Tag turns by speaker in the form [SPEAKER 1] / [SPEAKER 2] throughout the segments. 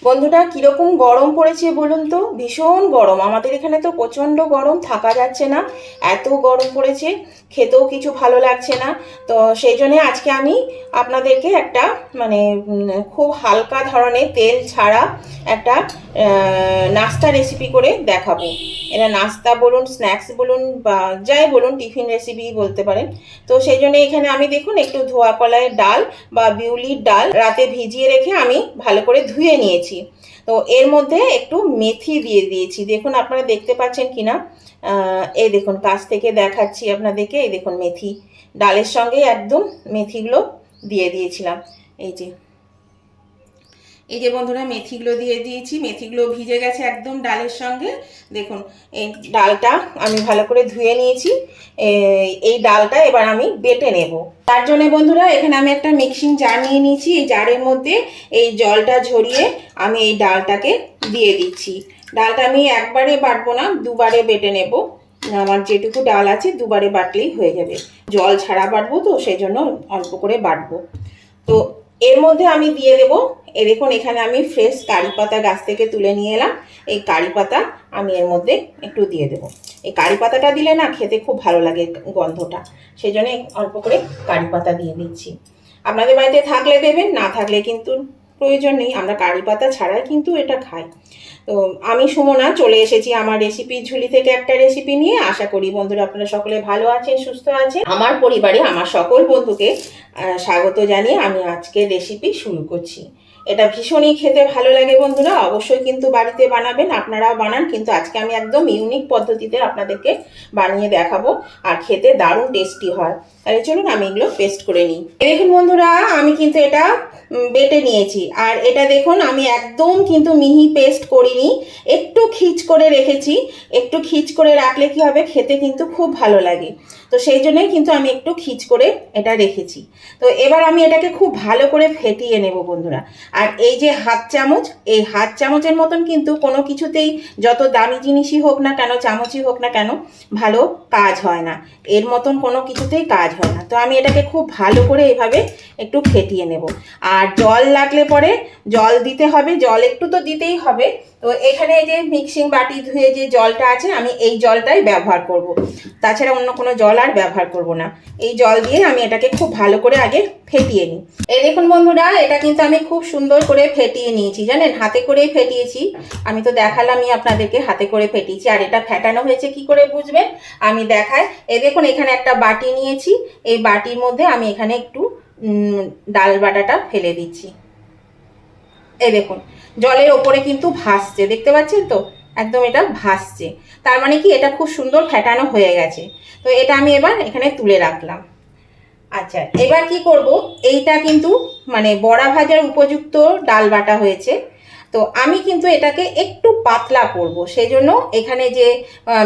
[SPEAKER 1] বন্ধুরা, কিরকম গরম পড়েছে বলুন তো? ভীষণ গরম। আমাদের এখানে তো প্রচণ্ড গরম, থাকা যাচ্ছে না, এত গরম পড়েছে, খেতেও কিছু ভালো লাগছে না। তো সেই জন্য আজকে আমি আপনাদেরকে একটা মানে খুব হালকা ধরনের তেল ছাড়া একটা নাস্তা রেসিপি করে দেখাবো। এটা নাস্তা বলুন, স্ন্যাক্স বলুন, বা যাই বলুন, টিফিন রেসিপি বলতে পারেন। তো সেই জন্য এখানে আমি দেখুন একটু ধোয়া কলাইয়ের ডাল বা বিউলির ডাল রাতে ভিজিয়ে রেখে আমি ভালো করে ধুয়ে নিয়েছি। তো এর মধ্যে একটু মেথি দিয়ে দিয়েছি, দেখুন আপনারা দেখতে পাচ্ছেন কিনা। এই দেখুন, কাছ থেকে দেখাচ্ছি আপনাদেরকে। এই দেখুন, মেথি ডালের সঙ্গে একদম মেথিগুলো দিয়ে দিয়েছিলাম। এই যে এই যে বন্ধুরা, মেথিগুলো দিয়ে দিয়েছি, মেথিগুলো ভিজে গেছে একদম ডালের সঙ্গে। দেখুন, এই ডালটা আমি ভালো করে ধুয়ে নিয়েছি। এই ডালটা এবার আমি বেটে নেব। তার জন্য বন্ধুরা, এখানে আমি একটা মিক্সিং জার নিয়ে নিয়েছি। এই জারের মধ্যে এই জলটা ঝরিয়ে আমি এই ডালটাকে দিয়ে দিচ্ছি। ডালটা আমি একবারে বাটবো না, দুবারে বেটে নেব। আমার যেটুকু ডাল আছে দুবারে বাটলেই হয়ে যাবে। জল ছাড়া বাটবো তো সেই জন্য অল্প করে বাটবো। তো এর মধ্যে আমি দিয়ে দেব, এই দেখুন এখানে আমি ফ্রেশ কারি পাতা গাছ থেকে তুলে নিয়ে এলাম। এই কারি পাতা আমি এর মধ্যে একটু দিয়ে দেব। এই কারি পাতাটা দিলে না খেতে খুব ভালো লাগে গন্ধটা, সেই জন্য অল্প করে কারি পাতা দিয়ে দিচ্ছি। আপনাদের বাড়িতে থাকলে দেবেন, না থাকলে কিন্তু প্রয়োজন নেই। আমরা কারি পাতা ছাড়াই কিন্তু এটা খাই। তো আমি সুমনা চলে এসেছি আমার রেসিপি ঝুলি থেকে একটা রেসিপি নিয়ে। আশা করি বন্ধুরা আপনারা সকলে ভালো আছেন, সুস্থ আছেন। আমার পরিবারে আমার সকল বন্ধুকে স্বাগত জানিয়ে আমি আজকের রেসিপি শুরু করছি। এটা ভীষণই খেতে ভালো লাগে বন্ধুরা, অবশ্যই কিন্তু বাড়িতে বানাবেন, আপনারাও বানান। কিন্তু আজকে আমি একদম ইউনিক পদ্ধতিতে আপনাদেরকে বানিয়ে দেখাবো, আর খেতে দারুণ টেস্টি হয়। তাহলে চলুন আমি এগুলো পেস্ট করে নিই। দেখুন বন্ধুরা, আমি কিন্তু এটা বেটে নিয়েছি। আর এটা দেখুন, আমি একদম কিন্তু মিহি পেস্ট করিনি, একটু খিচ করে রেখেছি। একটু খিচ করে রাখলে কি হবে, খেতে কিন্তু খুব ভালো লাগে। তো সেই জন্যই কিন্তু আমি একটু খিচ করে এটা রেখেছি। তো এবার আমি এটাকে খুব ভালো করে ফেটিয়ে নেব বন্ধুরা। আর এই যে হাত চামচ, এই হাত চামচের মতন কিন্তু কোনো কিছুতেই, যত দামি জিনিসই হোক না কেন, চামচই হোক না কেন, ভালো কাজ হয় না। এর মতন কোনো কিছুতেই কাজ হয় না। তো আমি এটাকে খুব ভালো করে এভাবে একটু ফেটিয়ে নেব। আর জল লাগলে পরে জল দিতে হবে, জল একটু তো দিতেই হবে। তো এখানে এই যে মিক্সিং বাটি ধুয়ে যে জলটা আছে, আমি এই জলটাই ব্যবহার করব, তাছাড়া অন্য কোনো জল আর ব্যবহার করব না। এই জল দিয়ে আমি এটাকে খুব ভালো করে আগে ফেটিয়ে নিই। এই দেখুন বন্ধুরা, এটা কিন্তু আমি খুব সুন্দর করে ফেটিয়ে নিয়েছি, জানেন, হাতে করেই ফেটিয়েছি। আমি তো দেখালামই আপনাদেরকে, হাতে করে ফেটিয়েছি। আর এটা ফেটানো হয়েছে কি করে বুঝবেন, আমি দেখাই। এই দেখুন, এখানে একটা বাটি নিয়েছি। এই বাটির মধ্যে আমি এখানে একটু ডাল বাটাটা ফেলে দিচ্ছি। এই দেখুন, জলের ওপরে কিন্তু ভাসছে, দেখতে পাচ্ছেন তো, একদম এটা ভাসছে। তার মানে কি, এটা খুব সুন্দর ফেটানো হয়ে গেছে। তো এটা আমি এবার এখানে তুলে রাখলাম। আচ্ছা, এবার কি করব, এইটা কিন্তু মানে বড়া ভাজার উপযুক্ত ডাল বাটা হয়েছে। তো আমি কিন্তু এটাকে একটু পাতলা করব, সেই জন্য এখানে যে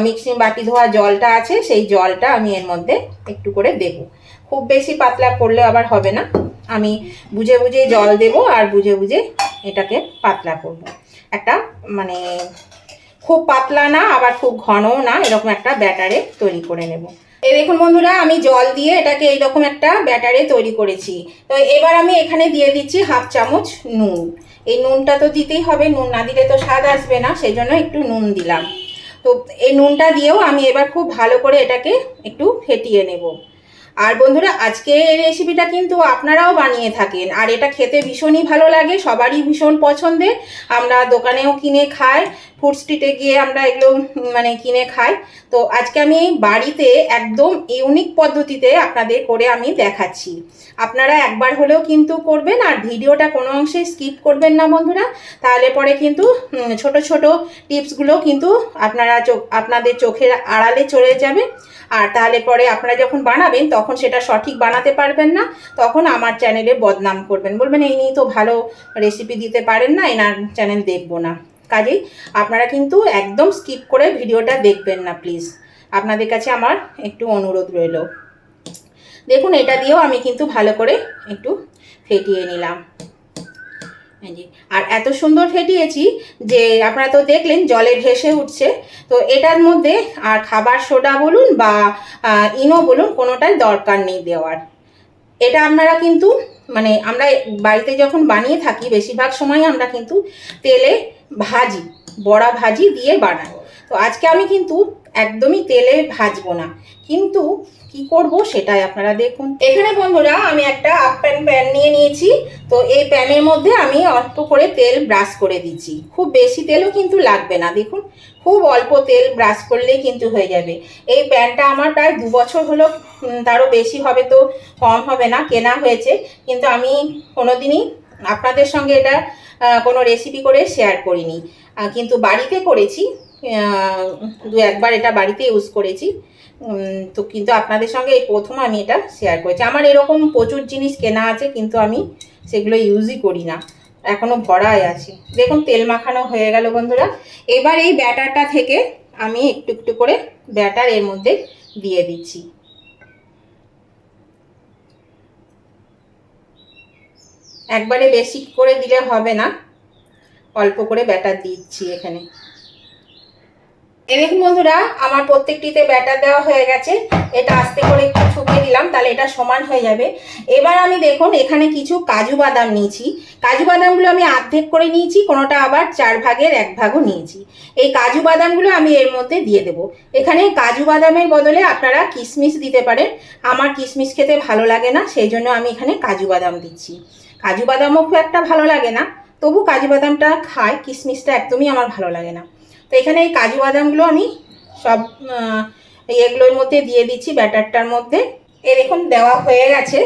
[SPEAKER 1] মিক্সিং বাটি ধোয়া জলটা আছে, সেই জলটা আমি এর মধ্যে একটু করে দেব। খুব বেশি পাতলা করলে আবার হবে না, আমি বুঝে বুঝে জল দেব, আর বুঝে বুঝে এটাকে পাতলা করব। একটা মানে খুব পাতলা না, আবার খুব ঘনও না, এরকম একটা ব্যাটারে তৈরি করে নেব। এই দেখুন বন্ধুরা, আমি জল দিয়ে এটাকে এইরকম একটা ব্যাটারে তৈরি করেছি। তো এবার আমি এখানে দিয়ে দিচ্ছি হাফ চামচ নুন। এই নুনটা তো দিতেই হবে, নুন না দিলে তো স্বাদ আসবে না, সেই জন্য একটু নুন দিলাম। তো এই নুনটা দিয়েও আমি এবার খুব ভালো করে এটাকে একটু ফেটিয়ে নেব। আর বন্ধুরা, আজকে এই রেসিপিটা কিন্তু আপনারাও বানিয়ে থাকেন, আর এটা খেতে ভীষণই ভালো লাগে, সবারই ভীষণ পছন্দের। আমরা দোকানেও কিনে খাই, ফুড স্ট্রিটে গিয়ে আমরা এগুলো মানে কিনে খাই। তো আজকে আমি বাড়িতে একদম ইউনিক পদ্ধতিতে আপনাদের করে আমি দেখাচ্ছি। আপনারা একবার হলেও কিন্তু করবেন, আর ভিডিওটা কোনো অংশে স্কিপ করবেন না বন্ধুরা। তাহলে পরে কিন্তু ছোট ছোট টিপসগুলো কিন্তু আপনাদের চোখের আড়ালে চলে যাবে। আর তাহলে পরে আপনারা যখন বানাবেন তখন সেটা সঠিক বানাতে পারবেন না, তখন আমার চ্যানেলে বদনাম করবেন, বলবেন এই নিয়ে তো ভালো রেসিপি দিতে পারেন না, এনার চ্যানেল দেখবো না। কাজেই আপনারা কিন্তু একদম স্কিপ করে ভিডিওটা দেখবেন না প্লিজ, আপনাদের কাছে আমার একটু অনুরোধ রইল। দেখুন, এটা দিয়েও আমি কিন্তু ভালো করে একটু ফেটিয়ে নিলাম। আর এত সুন্দর ফেটিয়েছি যে আপনারা তো দেখলেন জলে ভেসে উঠছে। তো এটার মধ্যে আর খাবার সোডা বলুন বা ইনো বলুন, কোনোটাই দরকার নেই দেওয়ার। এটা আপনারা কিন্তু মানে আমরা বাড়িতে যখন বানিয়ে থাকি বেশিরভাগ সময় আমরা কিন্তু তেলে ভাজি, বড়া ভাজি দিয়ে বানাই। তো আজকে আমি কিন্তু একদমই তেলে ভাজবো না, কিন্তু কি করব সেটাই আপনারা দেখুন। এখানে বন্ধুরা আমি একটা আপ প্যান নিয়ে নিয়েছি। তো এই প্যানের মধ্যে আমি অল্প করে তেল ব্রাশ করে দিচ্ছি। খুব বেশি তেলও কিন্তু লাগবে না, দেখুন খুব অল্প তেল ব্রাশ করলেই কিন্তু হয়ে যাবে। এই প্যানটা আমার প্রায় 2 বছর হলো, তারও বেশি হবে, তো কম হবে না, কেনা হয়েছে। কিন্তু আমি কোনোদিনই আপনাদের সঙ্গে এটা কোনো রেসিপি করে শেয়ার করিনি, কিন্তু বাড়িতে করেছি, দু একবার এটা বাড়িতে ইউজ করেছি। তো কিন্তু আপনাদের সঙ্গে এই প্রথম আমি এটা শেয়ার করেছি। আমার এরকম প্রচুর জিনিস কেনা আছে, কিন্তু আমি সেগুলো ইউজই করি না, এখনও ভরাই আছে। দেখুন তেল মাখানো হয়ে গেল বন্ধুরা। এবার এই ব্যাটারটা থেকে আমি একটু একটু করে ব্যাটার এর মধ্যে দিয়ে দিচ্ছি। একবারে বেশি করে দিলে হবে না, অল্প করে ব্যাটার দিচ্ছি এখানে। দেখুন বন্ধুরা আমার প্রত্যেকটিতে ব্যাটার দেওয়া হয়ে গেছে। এটা আস্তে করে একটু শুকিয়ে দিলাম, তাহলে এটা সমান হয়ে যাবে। এবার আমি দেখুন এখানে কিছু কাজু বাদাম নিয়েছি। কাজু বাদামগুলো আমি অর্ধেক করে নিয়েছি, কোনোটা আবার 4 ভাগের 1 ভাগও নিয়েছি। এই কাজু বাদামগুলো আমি এর মধ্যে দিয়ে দেবো। এখানে কাজু বাদামের বদলে আপনারা কিশমিশ দিতে পারেন। আমার কিশমিশ খেতে ভালো লাগে না, সেই জন্য আমি এখানে কাজু বাদাম দিচ্ছি। কাজু বাদামও খুব একটা ভালো লাগে না, তবু কাজু বাদামটা খাই, কিশমিশটা একদমই আমার ভালো লাগে না। তো এখানে এই কাজু বাদামগুলো আমি সব এগুলোর মধ্যে দিয়ে দিচ্ছি ব্যাটারটার মধ্যে। দেখুন দেওয়া হয়ে গেছে।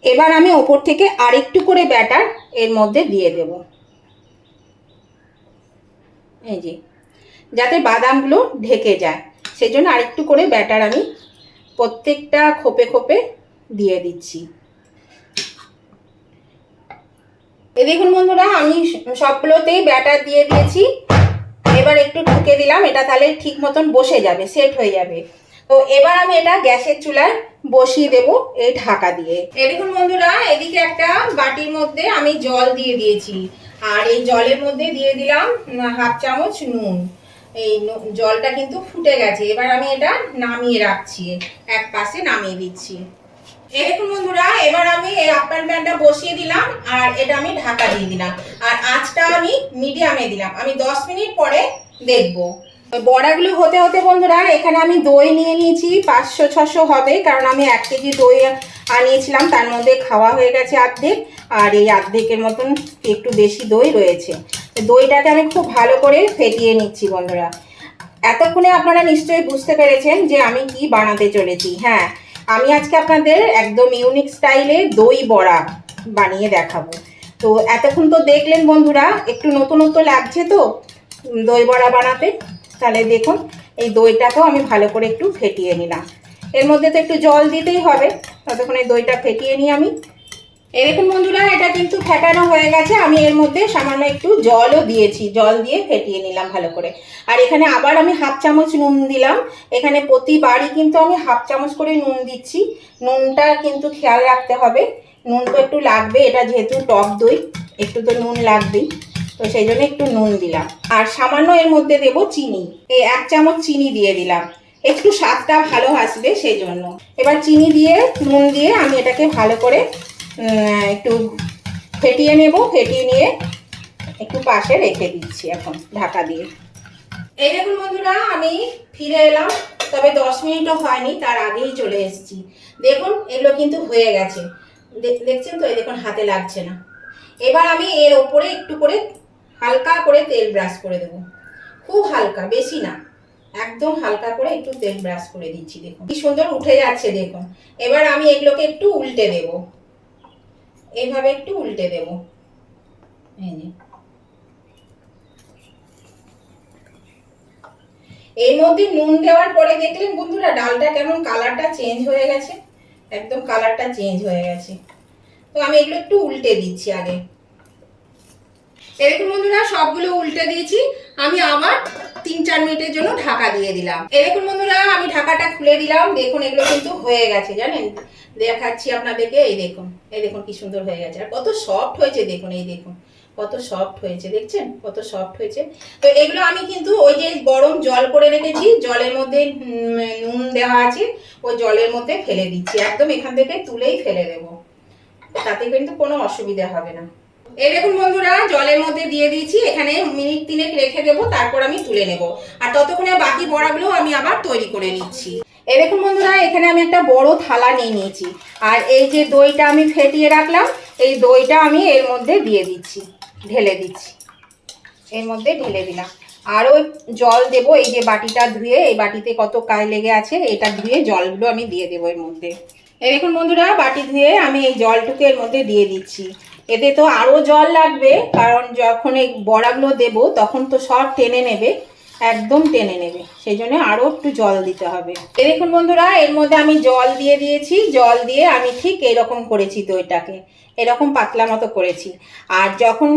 [SPEAKER 1] এবার আমি ওপর থেকে আরেকটু করে ব্যাটার এর মধ্যে দিয়ে দেব, এই যে, যাতে বাদামগুলো ঢেকে যায়, সেই জন্য আরেকটু করে ব্যাটার আমি প্রত্যেকটা খোপে খোপে দিয়ে দিচ্ছি। দেখুন বন্ধুরা আমি সবগুলোতেই ব্যাটার দিয়ে দিয়েছি। এবার একটু ঢুকে দিলাম, এটা তাহলে ঠিক মতন বসে যাবে, সেট হয়ে যাবে। তো এবার আমি এটা গ্যাসের চুলায় বসিয়ে দেব এই ঢাকা দিয়ে। দেখুন বন্ধুরা এদিকে একটা বাটির মধ্যে আমি জল দিয়ে দিয়েছি, আর এই জলের মধ্যে দিয়ে দিলাম 1/2 চামচ নুন। এই জলটা কিন্তু ফুটে গেছে। এবার আমি এটা নামিয়ে রাখছি, এক পাশে নামিয়ে দিচ্ছি। দেখুন বন্ধুরা এবার আমি এই আপ্যায়ন প্যানটা বসিয়ে দিলাম, আর এটা আমি ঢাকা দিয়ে দিলাম, আর আঁচটা আমি মিডিয়ামে দিলাম। আমি 10 মিনিট পরে দেখবো। বড়াগুলো হতে হতে বন্ধুরা এখানে আমি দই নিয়ে নিয়েছি, 500-600 হবে, কারণ আমি 1 কেজি দই আনিয়েছিলাম, তার মধ্যে খাওয়া হয়ে গেছে অর্ধেক, আর এই অর্ধেকের মতন একটু বেশি দই রয়েছে। দইটাকে আমি খুব ভালো করে ফেটিয়ে নিচ্ছি বন্ধুরা। এতক্ষণে আপনারা নিশ্চয়ই বুঝতে পেরেছেন যে আমি কি বানাতে চলেছি। হ্যাঁ, আমি আজকে আপনাদের একদম ইউনিক স্টাইলে দই বড়া বানিয়ে দেখাবো। তো এতক্ষণ তো দেখলেন বন্ধুরা, একটু নতুনত্ব লাগছে তো দই বড়া বানাতে। তাহলে দেখুন এই দইটাকেও আমি ভালো করে একটু ফেটিয়ে নিলাম। এর মধ্যে তো একটু জল দিতেই হবে, ততক্ষণ এই দইটা ফেটিয়ে নিই আমি। দেখুন বন্ধুরা এটা কিন্তু ফেটানো হয়ে গেছে। আমি এর মধ্যে সামান্য একটু জলও দিয়েছি, জল দিয়ে ফেটিয়ে নিলাম ভালো করে। আর এখানে আবার আমি 1/2 চামচ নুন দিলাম। এখানে প্রতিবারই কিন্তু আমি 1/2 চামচ করে নুন দিচ্ছি। নুনটা কিন্তু খেয়াল রাখতে হবে, নুন তো একটু লাগবে, এটা যেহেতু টক দই একটু তো নুন লাগবেই, তো সেই জন্য একটু নুন দিলাম। আর সামান্য এর মধ্যে দেব চিনি, এই 1 চামচ চিনি দিয়ে দিলাম, একটু স্বাদটা ভালো আসবে সেই জন্য। এবার চিনি দিয়ে নুন দিয়ে আমি এটাকে ভালো করে একটু ফেটিয়ে নেব। ফেটিয়ে নিয়ে একটু পাশে রেখে দিচ্ছি এখন ঢাকা দিয়ে। দেখুন বন্ধুরা আমি ফিরে এলাম, তবে 10 মিনিটও হয়নি, তার আগেই চলে এসেছি। দেখুন এগুলো কিন্তু হয়ে গেছে, দেখছেন তো, দেখুন হাতে লাগছে না। এবার আমি এর ওপরে একটু করে হালকা করে তেল ব্রাশ করে দেব, খুব হালকা, বেশি না, একদম হালকা করে একটু তেল ব্রাশ করে দিচ্ছি। দেখুন কি সুন্দর উঠে যাচ্ছে দেখুন। এবার আমি এগুলোকে একটু উল্টে দেব, এইভাবে একটু উল্টে দেব। এর মধ্যে নুন দেওয়ার পরে দেখলেন বন্ধুরা ডালটা কেমন কালারটা চেঞ্জ হয়ে গেছে, একদম কালারটা চেঞ্জ হয়ে গেছে। তো আমি এগুলো একটু উল্টে দিচ্ছি আগে। দেখুন বন্ধুরা সবগুলো উল্টে দিয়েছি, আমি আবার 3-4 মিনিটের জন্য ঢাকা দিয়ে দিলাম। দেখুন বন্ধুরা আমি ঢাকাটা খুলে দিলাম। দেখুন এগুলো কিন্তু হয়ে গেছে, জানেন, দেখাচ্ছি আপনাদেরকে। এই দেখুন কি সুন্দর হয়ে গেছে, আর কত সফট হয়েছে দেখুন। এই দেখুন কত সফট হয়েছে, দেখছেন কত সফট হয়েছে। তো এগুলো আমি কিন্তু ওই যে গরম জল করে রেখেছি, জলের মধ্যে নুন দেওয়া আছে, ওই জলের মধ্যে ফেলে দিচ্ছি, একদম এখান থেকে তুলেই ফেলে দেবো। তাতে কিন্তু কোনো অসুবিধা হবে না। এই দেখুন বন্ধুরা, জলের মধ্যে দিয়ে দিয়েছি, এখানে মিনিট 3 রেখে দেবো, তারপর আমি তুলে নেব। আর ততক্ষণে বাকি বড়াগুলো আমি আবার তৈরি করে নিচ্ছি। এই দেখুন বন্ধুরা, এখানে আমি একটা বড় থালা নিয়ে নিয়েছি, আর এই যে দইটা আমি ফেটিয়ে রাখলাম, এই দইটা আমি এর মধ্যে দিয়ে দিচ্ছি, ঢেলে দিচ্ছি, এর মধ্যে ঢেলে দিলাম। আরও জল দেব, এই যে বাটিটা ধুয়ে, এই বাটিতে কত কাই লেগে আছে, এটা ধুয়ে জলগুলো আমি দিয়ে দেবো এর মধ্যে। এই দেখুন বন্ধুরা, বাটি ধুয়ে আমি এই জলটুকু এর মধ্যে দিয়ে দিচ্ছি। এতে তো আরও জল লাগবে, কারণ যখন এই বড়াগুলো দেব তখন তো সব টেনে নেবে, একদম টেনে নেবে, সেই জন্য আরও একটু জল দিতে হবে। এই দেখুন বন্ধুরা, এর মধ্যে আমি জল দিয়ে দিয়েছি, জল দিয়ে আমি ঠিক এরকম করেছি, দইটাকে এরকম পাতলা মতো করেছি। আর যখন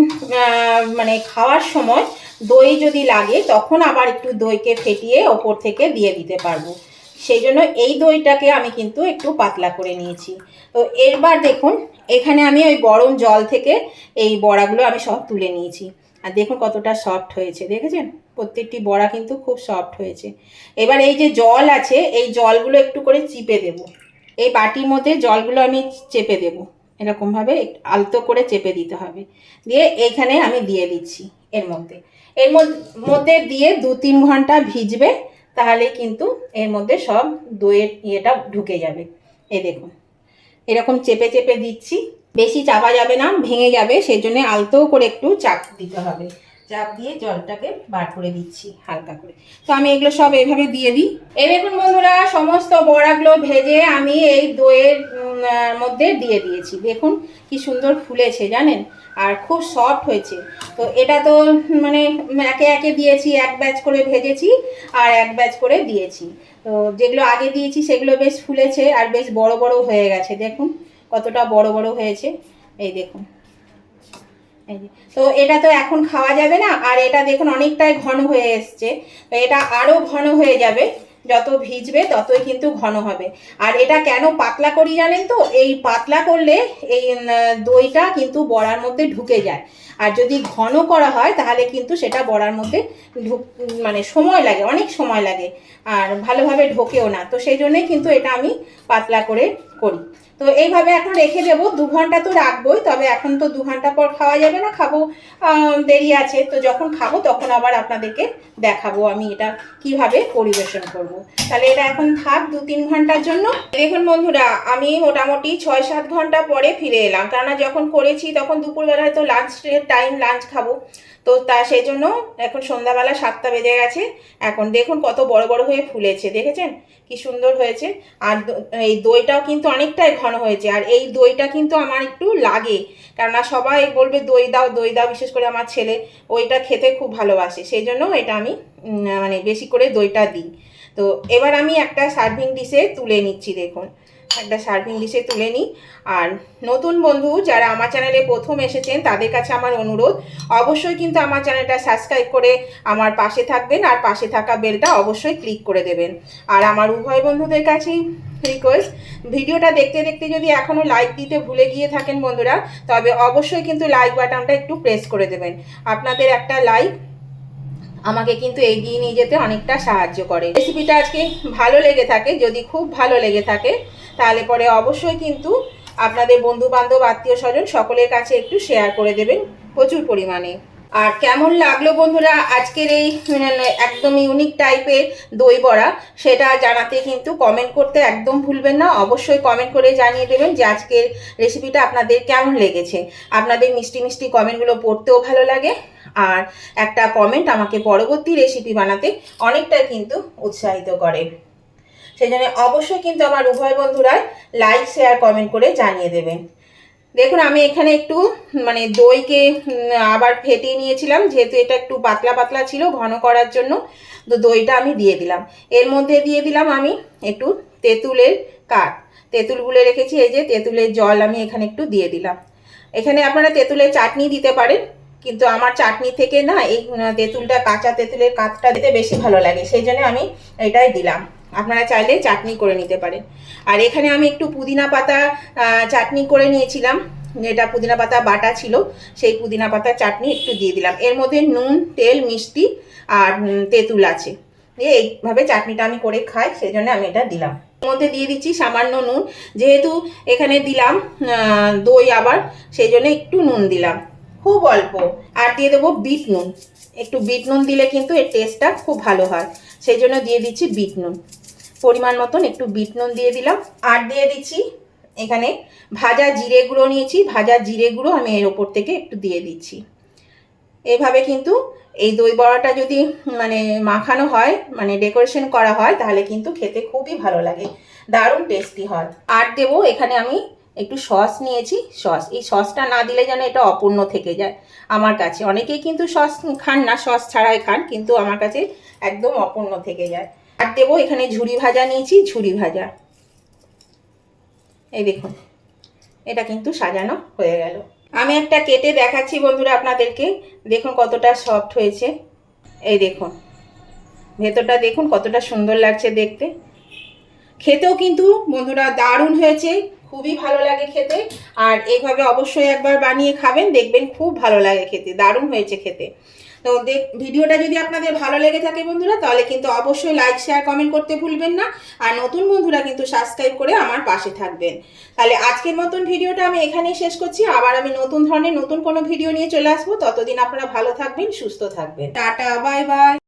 [SPEAKER 1] মানে খাওয়ার সময় দই যদি লাগে তখন আবার একটু দইকে ফেটিয়ে ওপর থেকে দিয়ে দিতে পারবো, সেই জন্য এই দইটাকে আমি কিন্তু একটু পাতলা করে নিয়েছি। তো এবার দেখুন, এখানে আমি ওই গরম জল থেকে এই বড়াগুলো আমি সব তুলে নিয়েছি, আর দেখুন কতটা সফট হয়েছে, দেখেছেন? প্রত্যেকটি বড়া কিন্তু খুব সফট হয়েছে। এবার এই যে জল আছে, এই জলগুলো একটু করে চিপে দেব, এই বাটির মধ্যে জলগুলো আমি চেপে দেব, এরকমভাবে আলতো করে চেপে দিতে হবে, দিয়ে এইখানে আমি দিয়ে দিচ্ছি এর মধ্যে দিয়ে 2-3 ঘন্টা ভিজবে, তাহলে কিন্তু এর মধ্যে সব দইয়ের ইয়েটা ঢুকে যাবে। এই দেখুন, এরকম চেপে চেপে দিচ্ছি, বেশি চাপা যাবে না, ভেঙে যাবে, সেই জন্য আলতো করে একটু চাপ দিতে হবে, চাপ দিয়ে জলটাকে বার করে দিচ্ছি হালকা করে। তো আমি এগুলো সব এইভাবে দিয়ে দিই। এই দেখুন বন্ধুরা, সমস্ত বড়াগুলো ভেজে আমি এই দইয়ের মধ্যে দিয়ে দিয়েছি, দেখুন কি সুন্দর ফুলেছে জানেন, আর খুব সফট হয়েছে। তো এটা তো মানে একে একে দিয়েছি, এক ব্যাচ করে ভেজেছি আর এক ব্যাচ করে দিয়েছি। তো যেগুলো আগে দিয়েছি সেগুলো বেশ ফুলেছে আর বেশ বড় বড় হয়ে গেছে, দেখুন কতটা বড় বড় হয়েছে, এই দেখুন। এই যে, তো এটা তো এখন খাওয়া যাবে না, আর এটা দেখুন অনেকটাই ঘন হয়ে এসছে, তো এটা আরও ঘন হয়ে যাবে, যত ভিজবে ততই কিন্তু ঘন হবে। আর এটা কেন পাতলা করি জানেন তো? এই পাতলা করলে এই দইটা কিন্তু বড়ার মধ্যে ঢুকে যায়, আর যদি ঘন করা হয় তাহলে কিন্তু সেটা বড়ার মধ্যে মানে সময় লাগে, অনেক সময় লাগে, আর ভালোভাবে ঢোকেও না। তো সেই জন্যই কিন্তু এটা আমি পাতলা করে করি। তো এইভাবে এখন রেখে দেবো, 2 ঘন্টা তো রাখবোই, তবে এখন তো 2 ঘন্টা পর খাওয়া যাবে না, খাবো দেরি আছে, তো যখন খাবো তখন আবার আপনাদেরকে দেখাবো আমি এটা কিভাবে পরিবেশন করব। তাহলে এটা এখন থাক 2-3 ঘন্টার জন্য। দেখুন বন্ধুরা, আমি মোটামুটি 6-7 ঘন্টা পরে ফিরে এলাম, কেননা যখন করেছি তখন দুপুরবেলায় তো লাঞ্চের টাইম, লাঞ্চ খাবো, তো সেই জন্য এখন সন্ধ্যাবেলা 7টা বেজে গেছে। এখন দেখুন কত বড় বড় হয়ে ফুলেছে, দেখেছেন কি সুন্দর হয়েছে। আর এই দইটাও কিন্তু অনেকটাই ঘন হয়েছে, আর এই দইটা কিন্তু আমার একটু লাগে, কেননা সবাই বলবে দই দাও দই দাও, বিশেষ করে আমার ছেলে ওইটা খেতে খুব ভালোবাসে, সেই জন্য এটা আমি মানে বেশি করে দইটা দিই। তো এবার আমি একটা সার্ভিং ডিশে তুলে নিচ্ছি, দেখুন একটা সার্ভিং ডিশে তুলে নিই। আর নতুন বন্ধু যারা আমার চ্যানেলে প্রথম এসেছেন তাদের কাছে আমার অনুরোধ, অবশ্যই কিন্তু আমার চ্যানেলটা সাবস্ক্রাইব করে আমার পাশে থাকবেন, আর পাশে থাকা বেলটা অবশ্যই ক্লিক করে দেবেন। আর আমার উভয় বন্ধুদের কাছেই রিকোয়েস্ট, ভিডিওটা দেখতে দেখতে যদি এখনও লাইক দিতে ভুলে গিয়ে থাকেন বন্ধুরা, তবে অবশ্যই কিন্তু লাইক বাটনটা একটু প্রেস করে দেবেন। আপনাদের একটা লাইক আমাকে কিন্তু এগিয়ে নিয়ে যেতে অনেকটা সাহায্য করে। রেসিপিটা আজকে ভালো লেগে থাকে, যদি খুব ভালো লেগে থাকে তাহলে পরে অবশ্যই কিন্তু আপনাদের বন্ধু বান্ধব আত্মীয় স্বজন সকলের কাছে একটু শেয়ার করে দেবেন প্রচুর পরিমাণে। আর কেমন লাগলো বন্ধুরা আজকের এই একদম ইউনিক টাইপের দই বড়া, সেটা জানাতে কিন্তু কমেন্ট করতে একদম ভুলবেন না, অবশ্যই কমেন্ট করে জানিয়ে দেবেন যে আজকের রেসিপিটা আপনাদের কেমন লেগেছে। আপনাদের মিষ্টি মিষ্টি কমেন্টগুলো পড়তেও ভালো লাগে, আর একটা কমেন্ট আমাকে পরবর্তী রেসিপি বানাতে অনেকটাই কিন্তু উৎসাহিত করে। সেই জন্য অবশ্যই কিন্তু আমার উভয় বন্ধুরা লাইক শেয়ার কমেন্ট করে জানিয়ে দেবেন। দেখুন আমি এখানে একটু মানে দইকে আবার ফেটিয়ে নিয়েছিলাম, যেহেতু এটা একটু পাতলা পাতলা ছিল, ঘন করার জন্য, তো দইটা আমি দিয়ে দিলাম। এর মধ্যে দিয়ে দিলাম আমি একটু তেঁতুলের কাঠ, তেঁতুল গুলে রেখেছি, এই যে তেঁতুলের জল আমি এখানে একটু দিয়ে দিলাম। এখানে আপনারা তেঁতুলের চাটনি দিতে পারেন, কিন্তু আমার চাটনি থেকে না এই তেঁতুলটা, কাঁচা তেঁতুলের কাঠটা দিতে বেশি ভালো লাগে, সেই জন্য আমি এটাই দিলাম। আপনারা চাইলে চাটনি করে নিতে পারেন। আর এখানে আমি একটু পুদিনা পাতা চাটনি করে নিয়েছিলাম, যেটা পুদিনা পাতা বাটা ছিল, সেই পুদিনা পাতা চাটনি একটু দিয়ে দিলাম। এর মধ্যে নুন, তেল, মিষ্টি আর তেঁতুল আছে, এইভাবে চাটনিটা আমি করে খাই, সেই জন্য আমি এটা দিলাম। মধ্যে দিয়ে দিচ্ছি সামান্য নুন, যেহেতু এখানে দিলাম দই আবার, সেই জন্য একটু নুন দিলাম, খুব অল্প। আর দিয়ে দেবো বিট নুন, একটু বিট নুন দিলে কিন্তু এর টেস্টটা খুব ভালো হয়, সেই জন্য দিয়ে দিচ্ছি বিট নুন, পরিমাণ মতন একটু বিট নুন দিয়ে দিলাম। আর দিয়ে দিচ্ছি এখানে ভাজা জিরে গুঁড়ো নিয়েছি, ভাজা জিরে গুঁড়ো আমি এর ওপর থেকে একটু দিয়ে দিচ্ছি। এভাবে কিন্তু এই দই বড়াটা যদি মানে মাখানো হয়, মানে ডেকোরেশন করা হয়, তাহলে কিন্তু খেতে খুবই ভালো লাগে, দারুণ টেস্টি হয়। আর দেবো এখানে আমি একটু সস নিয়েছি, সস, এই সসটা না দিলে যেন এটা অপূর্ণ থেকে যায় আমার কাছে। অনেকেই কিন্তু সস খান না, সস ছাড়াই খান, কিন্তু আমার কাছে একদম অপূর্ণ থেকে যায়। আর দেবো এখানে ঝুরি ভাজা নিয়েছি, ঝুরি ভাজা, এই দেখুন এটা কিন্তু সাজানো হয়ে গেল। আমি একটা কেটে দেখাচ্ছি বন্ধুরা আপনাদেরকে, দেখুন কতটা সফট হয়েছে, এই দেখুন ভেতরটা দেখুন কতটা সুন্দর লাগছে দেখতে, খেতেও কিন্তু বন্ধুরা দারুণ হয়েছে, খুবই ভালো লাগে খেতে। আর এইভাবে অবশ্যই একবার বানিয়ে খাবেন, দেখবেন খুব ভালো লাগে খেতে, দারুণ হয়েছে খেতে। তো ভিডিওটা যদি আপনাদের ভালো লেগে থাকে বন্ধুরা, তাহলে কিন্তু অবশ্যই লাইক শেয়ার কমেন্ট করতে ভুলবেন না। আর নতুন বন্ধুরা কিন্তু সাবস্ক্রাইব করে আমার পাশে থাকবেন। তাহলে আজকের মতন ভিডিওটা আমি এখানেই শেষ করছি, আবার আমি নতুন ধরনের নতুন কোনো ভিডিও নিয়ে চলে আসবো। ততদিন আপনারা ভালো থাকবেন, সুস্থ থাকবেন, টাটা বাই বাই।